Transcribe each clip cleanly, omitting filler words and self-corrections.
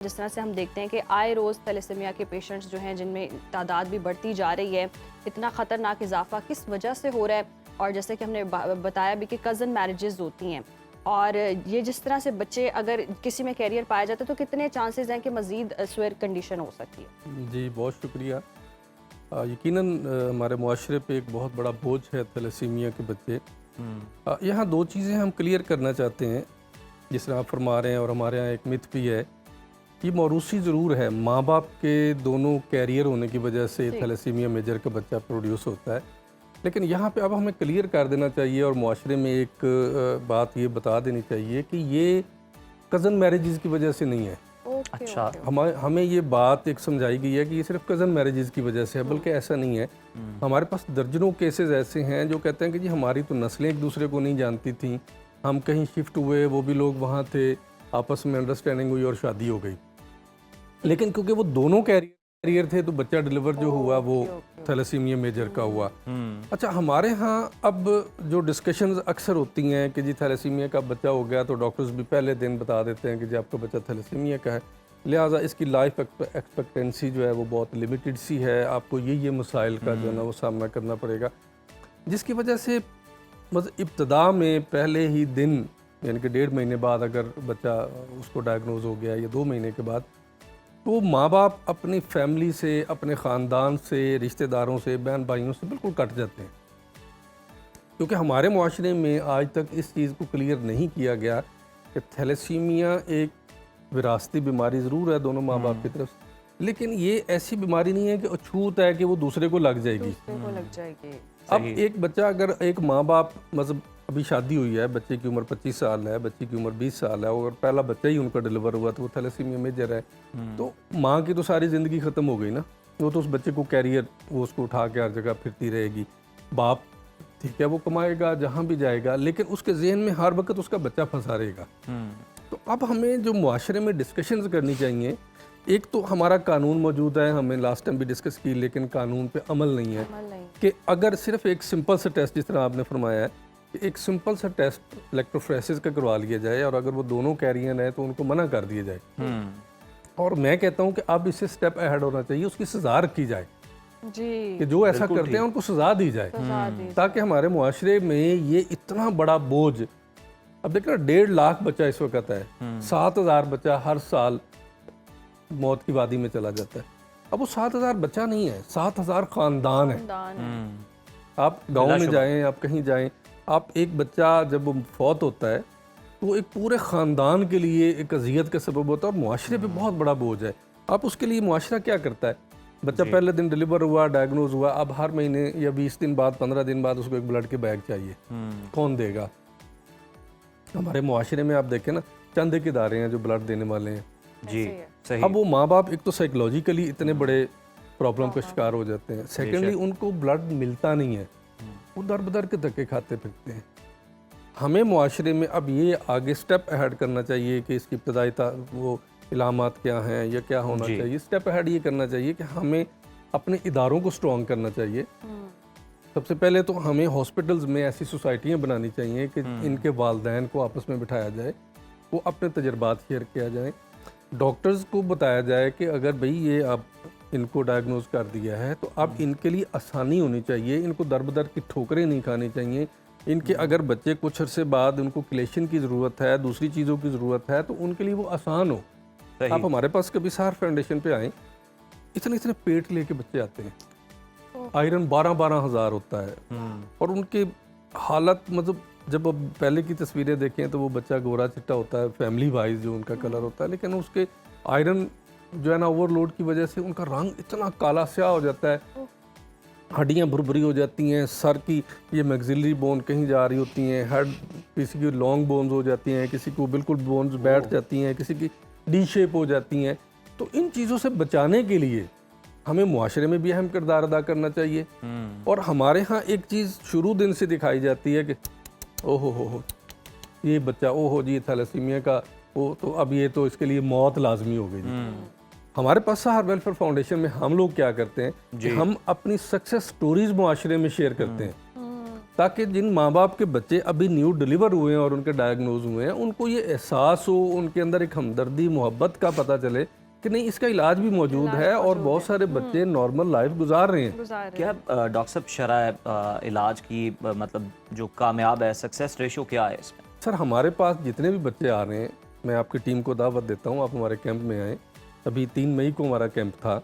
जिस तरह से हम देखते हैं कि आए रोज़ थैलेसीमिया के पेशेंट्स जो हैं जिनमें तादाद भी बढ़ती जा रही है, इतना ख़तरनाक इजाफा किस वजह से हो रहा है। और जैसे कि हमने बताया भी कि कज़न मैरिजेज़ होती हैं और ये जिस तरह से बच्चे अगर किसी में कैरियर पाया जाता है तो कितने चांसेस हैं कि मज़ीद स्वेयर कंडीशन हो सकती है। जी, बहुत शुक्रिया। यकीनन हमारे मुआशरे पे एक बहुत बड़ा बोझ है थैलेसीमिया के बच्चे। यहाँ दो चीज़ें हम क्लियर करना चाहते हैं, जिस तरह आप फरमा रहे हैं, और हमारे यहाँ एक मिथ भी है। ये मौरूसी ज़रूर है, माँ बाप के दोनों कैरियर होने की वजह से थैलेसीमिया मेजर का बच्चा प्रोड्यूस होता है। लेकिन यहाँ पे अब हमें क्लियर कर देना चाहिए और मुआशरे में एक बात ये बता देनी चाहिए कि ये कज़न मैरिजेज़ की वजह से नहीं है। अच्छा। हमें ये बात एक समझाई गई है कि ये सिर्फ कज़न मैरिजेज़ की वजह से है, बल्कि ऐसा नहीं है। हमारे पास दर्जनों केसेस ऐसे हैं जो कहते हैं कि जी हमारी तो नस्लें एक दूसरे को नहीं जानती थीं, हम कहीं शिफ्ट हुए, वो भी लोग वहाँ थे, आपस में अंडरस्टैंडिंग हुई और शादी हो गई। लेकिन क्योंकि वो दोनों कैरियर थे तो बच्चा डिलीवर जो हुआ वो थैलेसीमिया मेजर का हुआ। अच्छा, हमारे यहाँ अब जो डिस्कशंस अक्सर होती हैं कि जी थैलेसीमिया का बच्चा हो गया तो डॉक्टर्स भी पहले दिन बता देते हैं कि जी आपका बच्चा थैलेसीमिया का है, लिहाजा इसकी लाइफ एक्सपेक्टेंसी जो है वो बहुत लिमिटेड सी है, आपको ये मसाइल का जो है ना वो सामना करना पड़ेगा, जिसकी वजह से मतलब इब्तदा में पहले ही दिन यानी कि 1.5 महीने बाद अगर बच्चा उसको डायग्नोज हो गया या 2 महीने के बाद, तो माँ बाप अपनी फैमिली से, अपने ख़ानदान से, रिश्तेदारों से, बहन भाइयों से बिल्कुल कट जाते हैं। क्योंकि हमारे मुआशरे में आज तक इस चीज़ को क्लियर नहीं किया गया कि थैलेसीमिया एक विरासती बीमारी ज़रूर है दोनों माँ बाप की तरफ से, लेकिन ये ऐसी बीमारी नहीं है कि अछूत है कि वो दूसरे को लग जाएगी। अब एक बच्चा अगर एक माँ बाप मतलब अभी शादी हुई है, बच्चे की उम्र 25 साल है, बच्चे की उम्र 20 साल है, और पहला बच्चा ही उनका डिलीवर हुआ तो वो थैलेसीमिया मेजर है, तो माँ की तो सारी ज़िंदगी ख़त्म हो गई ना। वो तो उस बच्चे को कैरियर, वो उसको उठा के हर जगह फिरती रहेगी। बाप ठीक है वो कमाएगा जहाँ भी जाएगा, लेकिन उसके जहन में हर वक्त उसका बच्चा फंसा रहेगा। तो अब हमें जो मुआशरे में डिस्कशंस करनी चाहिए, एक तो हमारा कानून मौजूद है, हमें लास्ट टाइम भी डिस्कस की, लेकिन कानून पे अमल नहीं है कि अगर सिर्फ एक सिंपल सा टेस्ट, जिस तरह आपने फरमाया है कि एक सिंपल सा टेस्ट इलेक्ट्रोफोरेसिस का करवा लिया जाए और अगर वो दोनों कैरियर है तो उनको मना कर दिया जाए। और मैं कहता हूँ कि अब इससे स्टेप अहेड होना चाहिए, उसकी सजा रखी जाए जी, कि जो ऐसा करते हैं उनको सजा दी जाए, ताकि हमारे मुआशरे में ये इतना बड़ा बोझ, अब देखना 1.5 लाख बच्चा इस वक्त है, 7,000 बच्चा हर साल मौत की वादी में चला जाता है। अब वो 7,000 बच्चा नहीं है, 7,000 ख़ानदान है। आप गांव में जाएं, आप कहीं जाएं, आप एक बच्चा जब वो फौत होता है तो एक पूरे ख़ानदान के लिए एक अजियत का सबब होता है और मुआशरे पे बहुत बड़ा बोझ है। आप उसके लिए मुआशरा क्या करता है, बच्चा पहले दिन डिलीवर हुआ, डायग्नोज हुआ, अब हर महीने या 20 दिन बाद, 15 दिन बाद उसको एक ब्लड के बैग चाहिए, कौन देगा। हमारे मुआशरे में आप देखें ना, चंद एक इदारे हैं जो ब्लड देने वाले हैं जी, सही। अब वो माँ बाप एक तो साइकोलॉजिकली इतने बड़े प्रॉब्लम का शिकार हो जाते हैं, सेकेंडली उनको ब्लड मिलता नहीं है, वो दर बदर के धक्के खाते फिरते हैं। हमें मुआशरे में अब ये आगे स्टेप अहेड करना चाहिए कि इसकी इब्तदाई वो इलामात क्या हैं या क्या होना चाहिए। स्टेप अहेड ये करना चाहिए कि हमें अपने इदारों को स्ट्रॉन्ग करना चाहिए। सबसे पहले तो हमें हॉस्पिटल्स में ऐसी सोसाइटियाँ बनानी चाहिए कि इनके वालिदैन को आपस में बिठाया जाए, वो अपने तजर्बात शेयर किया जाए, डॉक्टर्स को बताया जाए कि अगर भाई ये आप इनको डायग्नोज कर दिया है तो अब इनके लिए आसानी होनी चाहिए, इनको दर बदर की ठोकरें नहीं खानी चाहिए। इनके अगर बच्चे कुछ अरसे बाद उनको क्लेशन की ज़रूरत है, दूसरी चीज़ों की ज़रूरत है, तो उनके लिए वो आसान हो। आप हमारे पास कभी सार फाउंडेशन पे आएँ, इतने इतने पेट लेके बच्चे आते हैं, आयरन 12-12 हज़ार होता है, और उनके हालत मतलब जब अब पहले की तस्वीरें देखें तो वो बच्चा गोरा चिट्टा होता है, फैमिली वाइज जो उनका कलर होता है, लेकिन उसके आयरन जो है ना ओवरलोड की वजह से उनका रंग इतना काला स्याह हो जाता है, हड्डियाँ भुरभुरी हो जाती हैं, सर की ये मैक्सिलरी बोन कहीं जा रही होती हैं, हेड किसी की लॉन्ग बोन्स हो जाती हैं, किसी को बिल्कुल बोन्स बैठ जाती हैं, किसी की डी शेप हो जाती हैं। तो इन चीज़ों से बचाने के लिए हमें मुआशरे में भी अहम किरदार अदा करना चाहिए। और हमारे यहाँ एक चीज़ शुरू दिन से दिखाई जाती है कि ओहो हो ये बच्चा, ओहो जी थैलेसीमिया का, वो तो अब ये तो इसके लिए मौत लाजमी हो गई जी। हमारे पास सहार वेलफेयर फाउंडेशन में हम लोग क्या करते हैं कि हम अपनी सक्सेस स्टोरीज मुआशरे में शेयर करते हैं, ताकि जिन माँ बाप के बच्चे अभी न्यू डिलीवर हुए हैं और उनके डायग्नोज हुए हैं, उनको ये एहसास हो, उनके अंदर एक हमदर्दी मोहब्बत का पता चले कि नहीं, इसका इलाज भी मौजूद है और बहुत सारे बच्चे नॉर्मल लाइफ गुजार रहे हैं। क्या डॉक्टर साहब शरह इलाज की मतलब जो कामयाब है, सक्सेस रेशो क्या है इसमें? सर, हमारे पास जितने भी बच्चे आ रहे हैं, मैं आपकी टीम को दावत देता हूँ, आप हमारे कैंप में आएँ। अभी 3 मई को हमारा कैंप था।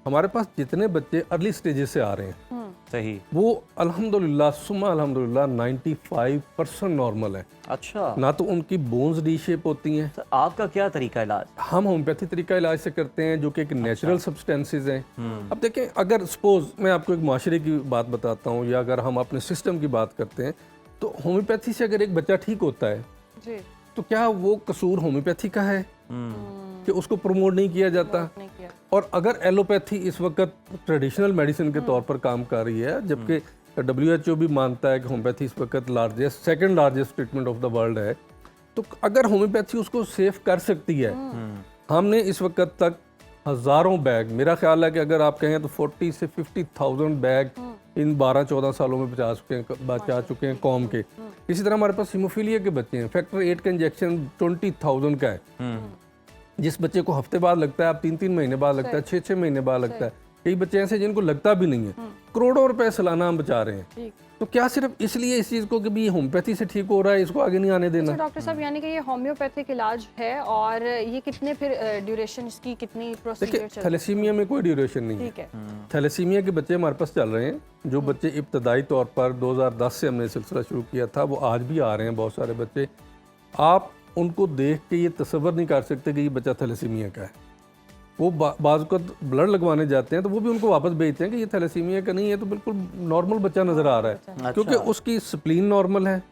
हमारे पास जितने बच्चे अर्ली स्टेजेस से आ रहे हैं, सही, वो अल्हम्दुलिल्लाह सुम्मा अल्हम्दुलिल्लाह 95% नॉर्मल है। अच्छा, ना तो उनकी बोन्स रीशेप होती हैं। तो आपका क्या तरीका इलाज? हम होम्योपैथी तरीका इलाज से करते हैं, जो कि एक नेचुरल सब्सटेंसेज हैं। अब देखें, अगर सपोज मैं आपको एक माशरे की बात बताता हूँ, या अगर हम अपने सिस्टम की बात करते हैं, तो होम्योपैथी से अगर एक बच्चा ठीक होता है जी, तो क्या वो कसूर होम्योपैथी का है कि उसको प्रमोट नहीं किया जाता? नहीं किया। और अगर एलोपैथी इस वक्त ट्रेडिशनल मेडिसिन के तौर पर काम कर रही है, जबकि WHO भी मानता है कि होम्योपैथी इस वक्त second largest treatment of the world है, तो अगर होम्योपैथी उसको सेफ कर सकती है, हमने इस वक्त तक हज़ारों बैग, मेरा ख्याल है कि अगर आप कहें तो 40 से 50,000 बैग इन 12-14 सालों में बचा चुके हैं कौम के। इसी तरह हमारे पास हीमोफीलिया के बच्चे हैं, फैक्टर 8 का इंजेक्शन 20,000 का है। जिस बच्चे को हफ्ते बाद लगता है, अब 3-3 महीने बाद लगता है, 6-6 महीने बाद लगता है। कई बच्चे ऐसे जिनको लगता भी नहीं है। करोड़ों रुपए सालाना हम बचा रहे हैं। तो क्या सिर्फ इसलिए इस चीज़ को कि भी होम्योपैथी से ठीक हो रहा है, इसको आगे नहीं आने देना? अच्छा डॉक्टर साहब, यानी कि ये होम्योपैथिक इलाज है, और ये कितने फिर ड्यूरेशन इसकी कितनी प्रोसीजर देखिए, थैलेसीमिया में कोई ड्यूरेशन नहीं है। ठीक है। थैलेसीमिया के बच्चे हमारे पास चल रहे हैं। जो बच्चे इब्तदाई तौर पर 2010 से हमने सिलसिला शुरू किया था, वो आज भी आ रहे हैं बहुत सारे बच्चे। आप उनको देख के ये तसव्वुर नहीं कर सकते कि ये बच्चा थैलेसीमिया का है। वो बाज़ वक़्त ब्लड लगवाने जाते हैं तो वो भी उनको वापस भेजते हैं कि ये थैलेसीमिया का नहीं है, तो बिल्कुल नॉर्मल बच्चा नज़र आ रहा है। अच्छा। क्योंकि उसकी स्प्लीन नॉर्मल है,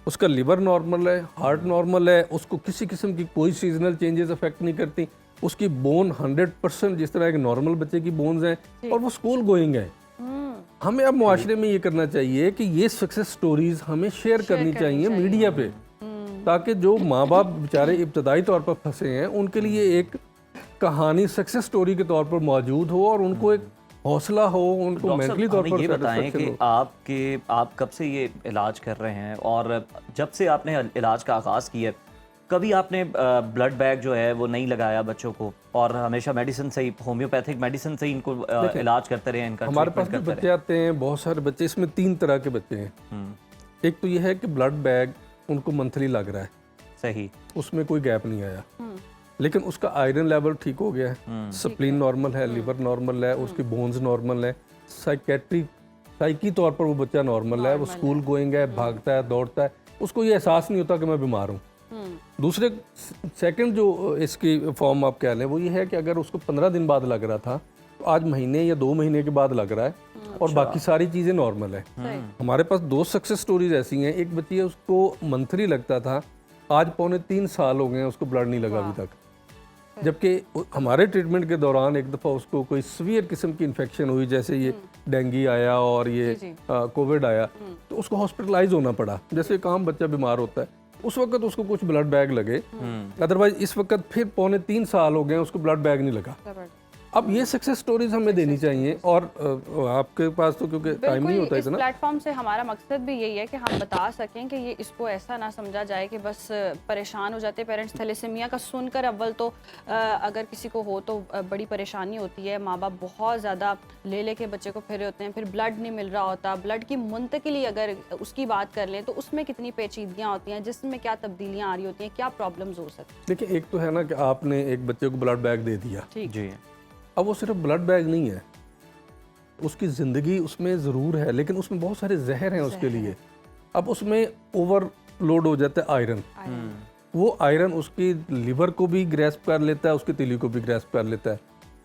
उसका लिवर नॉर्मल है, हार्ट नॉर्मल है, उसको किसी किस्म की कोई सीजनल चेंजेस अफेक्ट नहीं करती, उसकी बोन 100% जिस तरह एक नॉर्मल बच्चे की बोन्स हैं, और वो स्कूल गोइंग है। हमें अब मुआशरे में ये करना चाहिए कि ये सक्सेस स्टोरीज हमें शेयर करनी चाहिए मीडिया पे, ताकि जो माँ बाप बेचारे इब्तदाई तौर पर फंसे हैं उनके लिए एक कहानी सक्सेस स्टोरी के तौर पर मौजूद हो, और उनको एक हौसला हो, उनको मेंटली तौर पर ये बताएं कि आप कब से ये इलाज कर रहे हैं, और जब से आपने इलाज का आगाज़ किया, कभी आपने ब्लड बैग जो है वो नहीं लगाया बच्चों को, और हमेशा मेडिसिन से ही, होम्योपैथिक मेडिसिन से ही इनको इलाज करते रहे, इनका हमारे पास जो बच्चे आते हैं, बहुत सारे बच्चे, इसमें 3 तरह के बच्चे हैं। एक तो ये है कि ब्लड बैग उनको मंथली लग रहा है, सही, उसमें कोई गैप नहीं आया, लेकिन उसका आयरन लेवल ठीक हो गया है, स्प्लीन नॉर्मल है, लिवर नॉर्मल है, उसकी बोन्स नॉर्मल है, साइकी तौर पर वो बच्चा नॉर्मल है, वो स्कूल गोइंग है, भागता है, दौड़ता है, उसको ये एहसास नहीं होता कि मैं बीमार हूँ। दूसरे सेकंड जो इसकी फॉर्म आप कह लें, वो ये है कि अगर उसको 15 दिन बाद लग रहा था, तो आज महीने या 2 महीने के बाद लग रहा है, और बाकी सारी चीज़ें नॉर्मल है। हमारे पास 2 सक्सेस स्टोरीज ऐसी हैं। एक बच्ची है, उसको मंथली लगता था, आज 3.25 साल हो गए हैं, उसको ब्लड नहीं लगा अभी तक, जबकि हमारे ट्रीटमेंट के दौरान एक दफ़ा उसको कोई सीवियर किस्म की इन्फेक्शन हुई, जैसे ये डेंगू आया और ये कोविड आया, तो उसको हॉस्पिटलाइज होना पड़ा, जैसे एक आम बच्चा बीमार होता है। उस वक्त उसको कुछ ब्लड बैग लगे, अदरवाइज इस वक्त फिर 3.25 साल हो गए उसको ब्लड बैग नहीं लगा। अब ये सक्सेस स्टोरीज हमें देनी चाहिए, और आपके पास तो क्योंकि टाइम नहीं होता इतना, प्लेटफॉर्म से हमारा मकसद भी यही है कि हम बता सकें कि ये इसको ऐसा ना समझा जाए कि बस परेशान हो जाते पेरेंट्स। थैलेसीमिया का सुनकर अव्वल तो अगर किसी को हो तो बड़ी परेशानी होती है, माँ बाप बहुत ज़्यादा ले के बच्चे को फिरे होते हैं, फिर ब्लड नहीं मिल रहा होता। ब्लड की मुंतकिली अगर उसकी बात कर लें तो उसमें कितनी पेचीदगियाँ होती हैं, जिसमें क्या तब्दीलियाँ आ रही होती हैं, क्या प्रॉब्लम्स हो सकती हैं। देखिए, एक तो है ना कि आपने एक बच्चे को ब्लड बैग दे दिया, ठीक जी, अब वो सिर्फ ब्लड बैग नहीं है, उसकी ज़िंदगी उसमें ज़रूर है, लेकिन उसमें बहुत सारे जहर हैं उसके लिए। अब उसमें ओवरलोड हो जाता है आयरन, वो आयरन उसकी लिवर को भी ग्रैस्प कर लेता है, उसकी तिली को भी ग्रैस्प कर लेता है,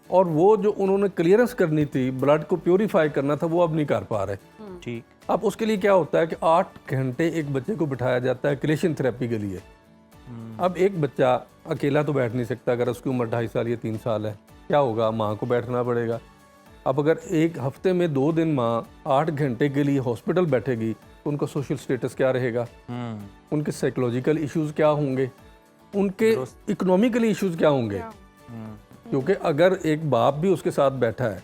और वो जो उन्होंने क्लियरेंस करनी थी, ब्लड को प्योरीफाई करना था, वो अब नहीं कर पा रहे। ठीक, अब उसके लिए क्या होता है कि 8 घंटे एक बच्चे को बिठाया जाता है क्लेशन थेरेपी के लिए। अब एक बच्चा अकेला तो बैठ नहीं सकता, अगर उसकी उम्र 2.5 साल या 3 साल है, क्या होगा, माँ को बैठना पड़ेगा। अब अगर एक हफ्ते में 2 दिन माँ 8 घंटे के लिए हॉस्पिटल बैठेगी, तो उनका सोशल स्टेटस क्या रहेगा, उनके साइकोलॉजिकल इश्यूज क्या होंगे, उनके इकोनॉमिकली इश्यूज क्या होंगे। क्योंकि अगर एक बाप भी उसके साथ बैठा है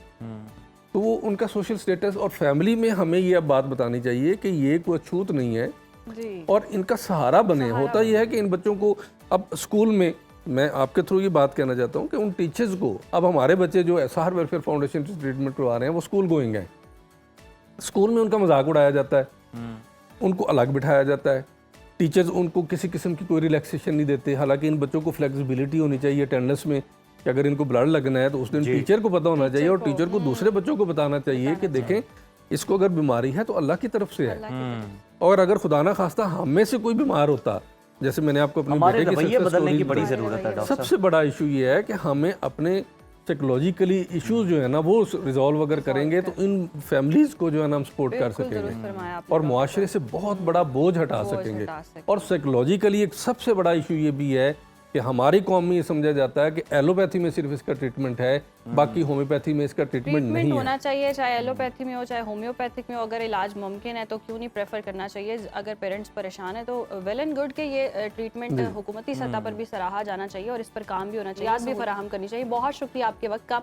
तो वो उनका सोशल स्टेटस और फैमिली में हमें ये अब बात बतानी चाहिए कि ये कोई अछूत नहीं है जी और इनका सहारा बने। होता यह है कि इन बच्चों को अब स्कूल में, मैं आपके थ्रू ये बात कहना चाहता हूँ कि उन टीचर्स को, अब हमारे बच्चे जो एसआर वेलफेयर फाउंडेशन से ट्रीटमेंट करवा रहे हैं वो स्कूल गोइंग है, स्कूल में उनका मजाक उड़ाया जाता है, उनको अलग बिठाया जाता है, टीचर्स उनको किसी किस्म की कोई रिलैक्सेशन नहीं देते। हालांकि इन बच्चों को फ्लेक्सिबिलिटी होनी चाहिए अटेंडेंस में कि अगर इनको ब्लड लगना है तो उस दिन टीचर को पता होना चाहिए और टीचर को दूसरे बच्चों को बताना चाहिए कि देखें इसको अगर बीमारी है तो अल्लाह की तरफ से है, और अगर खुदा ना खास्ता हम में से कोई बीमार होता, जैसे मैंने आपको अपने हमारे बेटे की रवैये success बदलने की story बड़ी बताई। ज़रूरत है डॉक्टर सबसे बड़ा इशू ये है कि हमें अपने साइकोलॉजिकली इश्यूज जो है ना वो रिजॉल्व अगर करेंगे तो इन फैमिलीज को जो है ना हम सपोर्ट कर बिल्कुल दुरुस्त सकेंगे फरमाया आपने और मुआशरे से बहुत बड़ा बोझ हटा सकेंगे। हटा सकेंगे। और साइकोलॉजिकली एक सबसे बड़ा इशू ये भी है कि हमारी कौम में ये समझा जाता है कि एलोपैथी में सिर्फ इसका ट्रीटमेंट है, बाकी होम्योपैथी में इसका ट्रीटमेंट नहीं ट्रीटमेंट है। होना चाहिए, चाहे एलोपैथी में हो चाहे होम्योपैथिक में हो। अगर इलाज मुमकिन है तो क्यों नहीं प्रेफर करना चाहिए। अगर पेरेंट्स परेशान है तो वेल एंड गुड के ये ट्रीटमेंट हुकूमती सतह पर भी सराहा जाना चाहिए और इस पर काम भी होना चाहिए, याद भी फराहम करनी चाहिए। बहुत शुक्रिया आपके वक्त का।